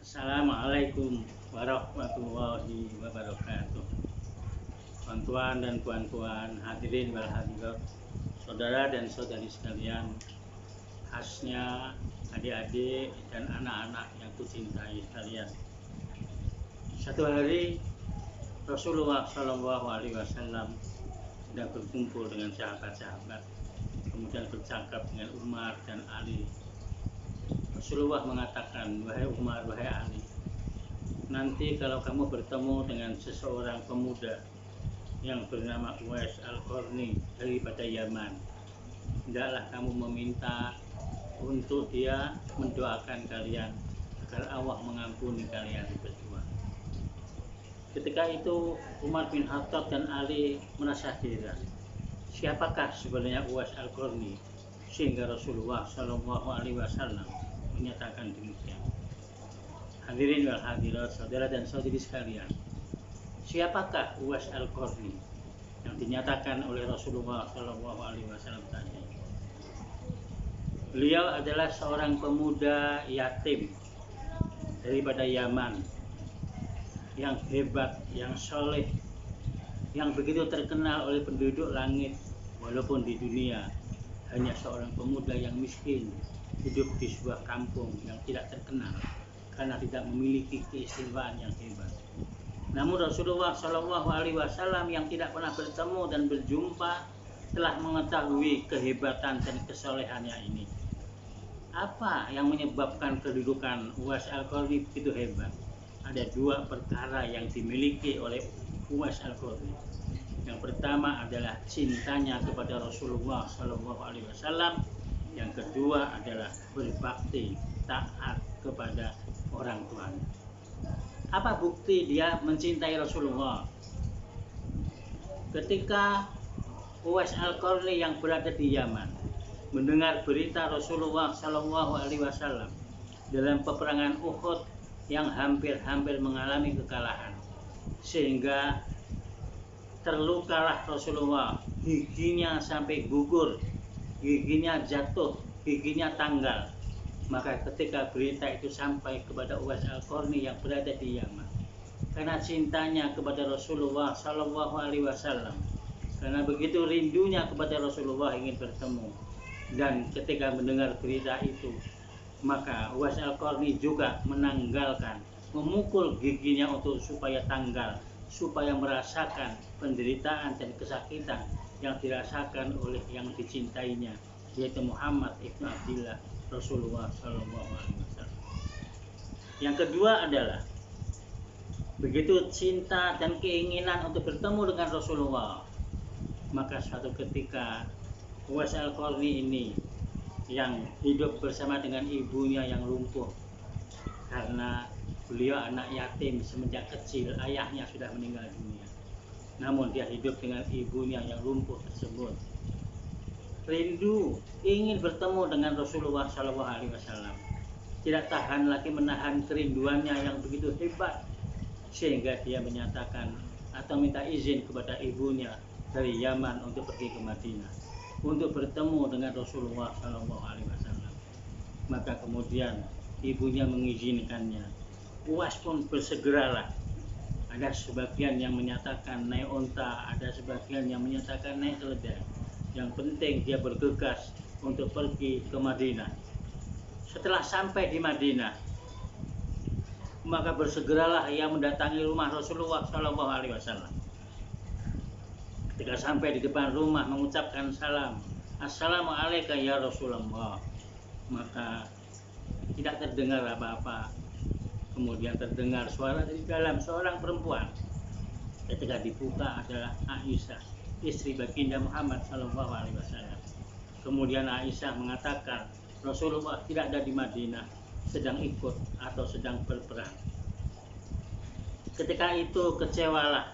Assalamualaikum warahmatullahi wabarakatuh. Tuan-tuan dan puan-puan, hadirin wal hadirat, saudara dan saudari sekalian, khasnya adik-adik dan anak-anak yang kucintai sekalian. Satu hari Rasulullah Shallallahu Alaihi Wasallam sedang berkumpul dengan sahabat-sahabat, kemudian bercakap dengan Umar dan Ali. Rasulullah mengatakan, "Wahai Umar, wahai Ali, nanti kalau kamu bertemu dengan seseorang pemuda yang bernama Uwais Al-Qarni daripada Yaman, hendaklah kamu meminta untuk dia mendoakan kalian agar Allah mengampuni kalian berdua." Ketika itu Umar bin Khattab dan Ali merasa heran, siapakah sebenarnya Uwais Al-Qarni sehingga Rasulullah Shallallahu Alaihi Wasallam menyatakan demikian. Hadirin wal hadirat, saudara dan saudari sekalian, siapakah Uwais Al-Qarni yang dinyatakan oleh Rasulullah Shallallahu Alaihi Wasallam tadi? Beliau adalah seorang pemuda yatim daripada Yaman yang hebat, yang soleh, yang begitu terkenal oleh penduduk langit, walaupun di dunia hanya seorang pemuda yang miskin, hidup di sebuah kampung yang tidak terkenal karena tidak memiliki keistimewaan yang hebat. Namun Rasulullah Shallallahu Alaihi Wasallam yang tidak pernah bertemu dan berjumpa telah mengetahui kehebatan dan kesolehannya ini. Apa yang menyebabkan kedudukan Uwais Al-Qarni begitu hebat? Ada dua perkara yang dimiliki oleh Uwais Al-Qarni. Yang pertama adalah cintanya kepada Rasulullah Shallallahu Alaihi Wasallam. Yang kedua adalah berbakti, taat kepada orang tuanya. Apa bukti dia mencintai Rasulullah? Ketika Uwais Al-Qarni yang berada di Yaman mendengar berita Rasulullah Shallallahu Alaihi Wasallam dalam peperangan Uhud yang hampir-hampir mengalami kekalahan, sehingga terlukalah Rasulullah, giginya sampai gugur, giginya jatuh, giginya tanggal. Maka ketika berita itu sampai kepada Uwais Al-Qarni yang berada di Yaman, karena cintanya kepada Rasulullah Shallallahu Alaihi Wasallam, karena begitu rindunya kepada Rasulullah ingin bertemu, dan ketika mendengar berita itu, maka Uwais Al-Qarni juga menanggalkan, memukul giginya untuk supaya tanggal, supaya merasakan penderitaan dan kesakitan yang dirasakan oleh yang dicintainya, yaitu Muhammad ibn Abdillah Rasulullah Shallallahu Alaihi Wasallam. Yang kedua adalah begitu cinta dan keinginan untuk bertemu dengan Rasulullah, maka suatu ketika Uwais Al-Qarni ini yang hidup bersama dengan ibunya yang lumpuh karena beliau anak yatim semenjak kecil, ayahnya sudah meninggal dunia. Namun dia hidup dengan ibunya yang lumpuh tersebut. Rindu ingin bertemu dengan Rasulullah Shallallahu Alaihi Wasallam, tidak tahan lagi menahan kerinduannya yang begitu hebat, sehingga dia menyatakan atau minta izin kepada ibunya dari Yaman untuk pergi ke Madinah untuk bertemu dengan Rasulullah Shallallahu Alaihi Wasallam. Maka kemudian ibunya mengizinkannya. Uwais pun bersegeralah. Ada sebagian yang menyatakan naik onta, ada sebagian yang menyatakan naik keledai. Yang penting dia bergegas untuk pergi ke Madinah. Setelah sampai di Madinah, maka bersegeralah ia mendatangi rumah Rasulullah Shallallahu Alaihi Wasallam. Ketika sampai di depan rumah mengucapkan salam, "Assalamualaikum ya Rasulullah," maka tidak terdengar apa-apa. Kemudian terdengar suara dari dalam seorang perempuan. Ketika dibuka adalah Aisyah, istri baginda Muhammad Shallallahu Alaihi Wasallam. Kemudian Aisyah mengatakan Rasulullah tidak ada di Madinah, sedang ikut atau sedang berperang. Ketika itu kecewalah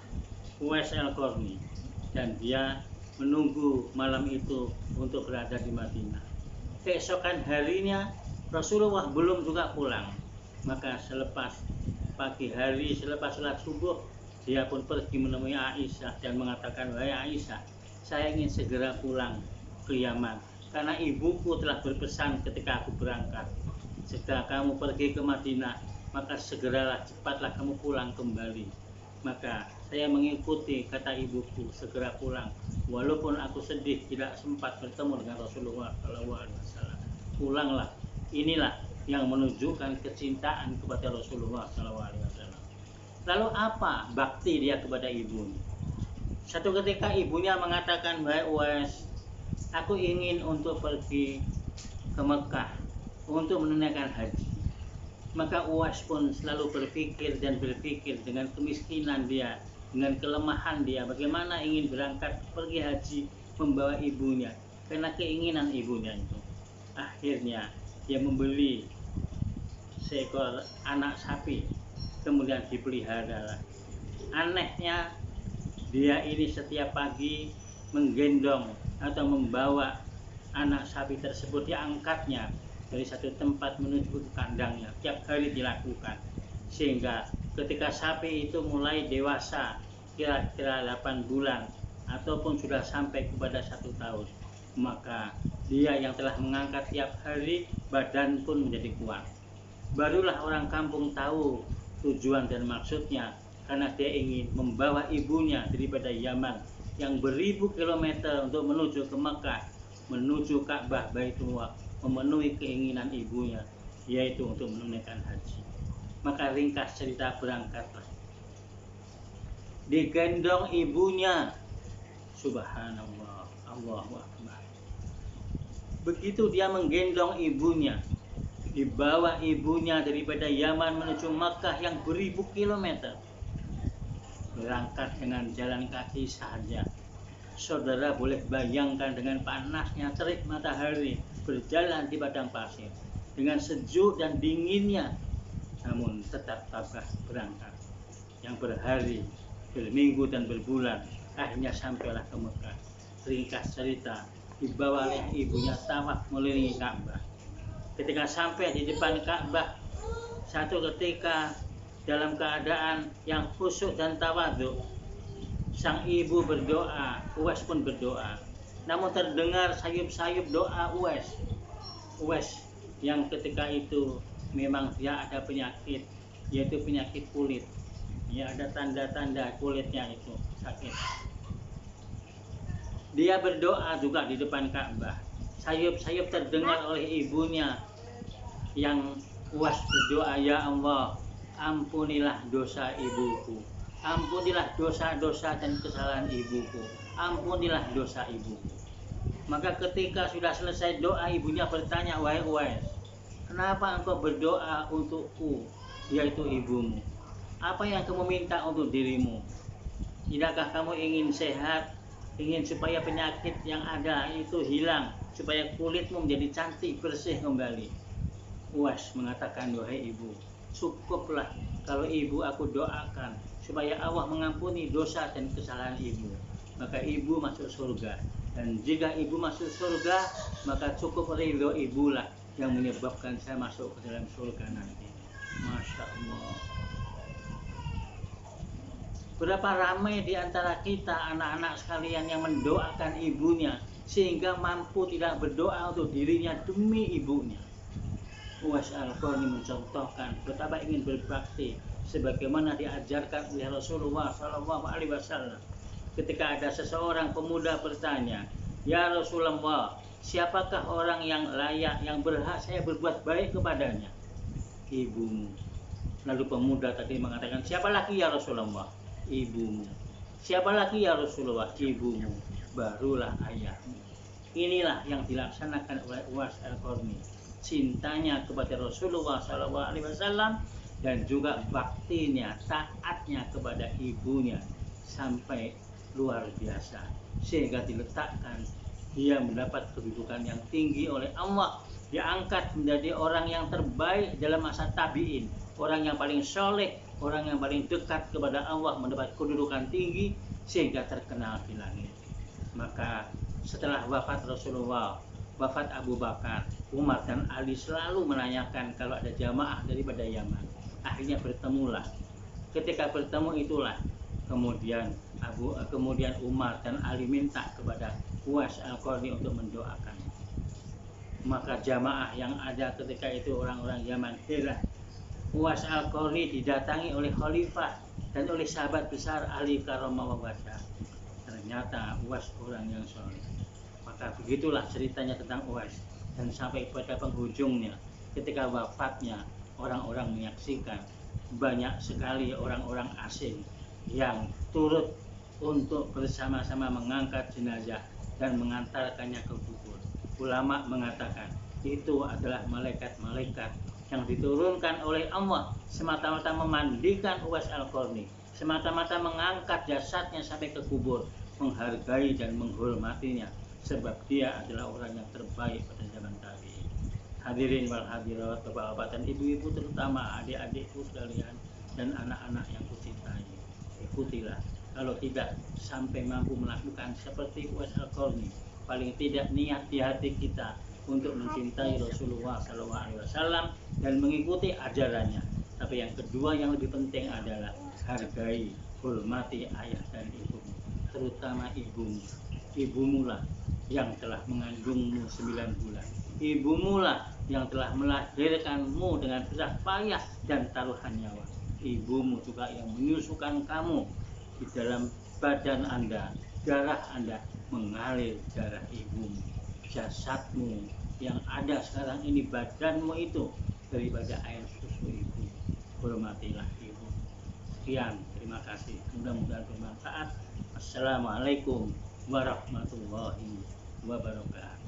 Uwais Al-Qarni dan dia menunggu malam itu untuk berada di Madinah. Keesokan harinya Rasulullah belum juga pulang. Maka selepas pagi hari, selepas sholat subuh, dia pun pergi menemui Aisyah dan mengatakan, "Wahai Aisyah, saya ingin segera pulang ke Yaman karena ibuku telah berpesan ketika aku berangkat, jika kamu pergi ke Madinah, maka segeralah cepatlah kamu pulang kembali. Maka saya mengikuti kata ibuku, segera pulang. Walaupun aku sedih tidak sempat bertemu dengan Rasulullah SAW. Pulanglah. Inilah yang menunjukkan kecintaan kepada Rasulullah SAW. Lalu apa bakti dia kepada ibunya? Satu ketika ibunya mengatakan, "Wahai Uwais, aku ingin untuk pergi ke Mekah untuk menunaikan haji." Maka Uwais pun selalu berpikir dengan kemiskinan dia, dengan kelemahan dia, bagaimana ingin berangkat pergi haji membawa ibunya, karena keinginan ibunya itu. Akhirnya dia membeli seekor anak sapi, kemudian dipelihara. Anehnya dia ini setiap pagi menggendong atau membawa anak sapi tersebut, diangkatnya dari satu tempat menuju ke kandangnya. Tiap hari dilakukan, sehingga ketika sapi itu mulai dewasa, kira-kira 8 bulan ataupun sudah sampai kepada 1 tahun, maka dia yang telah mengangkat tiap hari, badan pun menjadi kuat. Barulah orang kampung tahu tujuan dan maksudnya, karena dia ingin membawa ibunya daripada Yaman yang beribu kilometer untuk menuju ke Mekah, menuju Ka'bah Baitullah, memenuhi keinginan ibunya, yaitu untuk menunaikan haji. Maka ringkas cerita, berangkatlah. Digendong ibunya, subhanallah, Allahu Akbar. Begitu dia menggendong ibunya, dibawa ibunya daripada Yaman menuju Makkah yang beribu kilometer, berangkat dengan jalan kaki saja. Saudara boleh bayangkan dengan panasnya terik matahari berjalan di padang pasir, dengan sejuk dan dinginnya, namun tetap tabah berangkat. Yang berhari, berminggu dan berbulan, akhirnya sampailah ke Mekah. Ringkas cerita, dibawa oleh ibunya tawaf melilingi Ka'bah. Ketika sampai di depan Ka'bah, satu ketika dalam keadaan yang khusyuk dan tawadhu, sang ibu berdoa, Uwais pun berdoa. Namun terdengar sayup-sayup doa Uwais yang ketika itu memang dia ada penyakit, yaitu penyakit kulit. Ya, ada tanda-tanda kulitnya itu sakit. Dia berdoa juga di depan Ka'bah. Sayup-sayup terdengar oleh ibunya yang Uwais berdoa, "Ya Allah, ampunilah dosa ibuku. Ampunilah dosa-dosa dan kesalahan ibuku. Ampunilah dosa ibuku." Maka ketika sudah selesai doa, ibunya bertanya, "Wahai Uwais, kenapa engkau berdoa untukku, yaitu ibumu? Apa yang kamu minta untuk dirimu? Tidakkah kamu ingin sehat, ingin supaya penyakit yang ada itu hilang, supaya kulitmu menjadi cantik, bersih kembali?" Uwais mengatakan, "Wahai ibu, cukuplah kalau ibu aku doakan supaya Allah mengampuni dosa dan kesalahan ibu, maka ibu masuk surga. Dan jika ibu masuk surga, maka cukup ridho ibulah yang menyebabkan saya masuk ke dalam surga nanti." Masya Allah. Berapa ramai di antara kita anak-anak sekalian yang mendoakan ibunya sehingga mampu tidak berdoa untuk dirinya demi ibunya. Uwais Al-Qarni mencontohkan betapa ingin berbakti sebagaimana diajarkan oleh Rasulullah SAW. Ketika ada seseorang pemuda bertanya, "Ya Rasulullah, siapakah orang yang layak, yang berhak saya berbuat baik kepadanya?" "Ibumu." Lalu pemuda tadi mengatakan, "Siapa lagi ya Rasulullah?" "Ibumu." "Siapa lagi ya Rasulullah?" "Ibumu." "Barulah ayahmu." Inilah yang dilaksanakan oleh Uwais Al-Qarni, cintanya kepada Rasulullah SAW dan juga baktinya, taatnya kepada ibunya sampai luar biasa, sehingga diletakkan dia mendapat kedudukan yang tinggi oleh Allah, diangkat menjadi orang yang terbaik dalam masa tabi'in, orang yang paling soleh, orang yang paling dekat kepada Allah, mendapat kedudukan tinggi sehingga terkenal di langit. Maka setelah wafat Rasulullah, wafat Abu Bakar, Umar dan Ali selalu menanyakan kalau ada jamaah daripada Yaman. Akhirnya bertemulah. Ketika bertemu itulah kemudian Umar dan Ali minta kepada Uwais Al-Qarni untuk mendoakan. Maka jamaah yang ada ketika itu orang-orang Yaman heran. Uwais Al-Qarni didatangi oleh khalifah dan oleh sahabat besar Ali karramallahu wajhah. Ternyata Uwais orang yang soleh. Maka begitulah ceritanya tentang Uwais, dan sampai pada penghujungnya ketika wafatnya orang-orang menyaksikan banyak sekali orang-orang asing yang turut untuk bersama-sama mengangkat jenazah dan mengantarkannya ke kubur. Ulama mengatakan itu adalah malaikat-malaikat yang diturunkan oleh Allah semata-mata memandikan Uwais Al-Qarni, semata-mata mengangkat jasadnya sampai ke kubur, menghargai dan menghormatinya, sebab dia adalah orang yang terbaik pada zaman tabi'in. Hadirin wal hadirat, bapak-bapak dan ibu-ibu, terutama adik-adikku sekalian dan anak-anak yang kucintai, ikutilah. Kalau tidak sampai mampu melakukan seperti Uwais Al-Qarni, paling tidak niat di hati kita untuk mencintai Rasulullah SAW dan mengikuti ajarannya. Tapi yang kedua yang lebih penting adalah hargai, hormati ayah dan ibumu, terutama ibumu. Ibumu lah yang telah mengandungmu 9 bulan. Ibumu lah yang telah melahirkanmu dengan susah payah dan taruhan nyawa. Ibumu juga yang menyusukan kamu. Di dalam badan Anda, darah Anda mengalir darah ibumu. Jasadmu yang ada sekarang ini, badanmu itu daripada air susu ibu. Hormatilah ibu. Sekian, terima kasih. Mudah-mudahan bermanfaat. Assalamualaikum warahmatullahi wabarakatuh.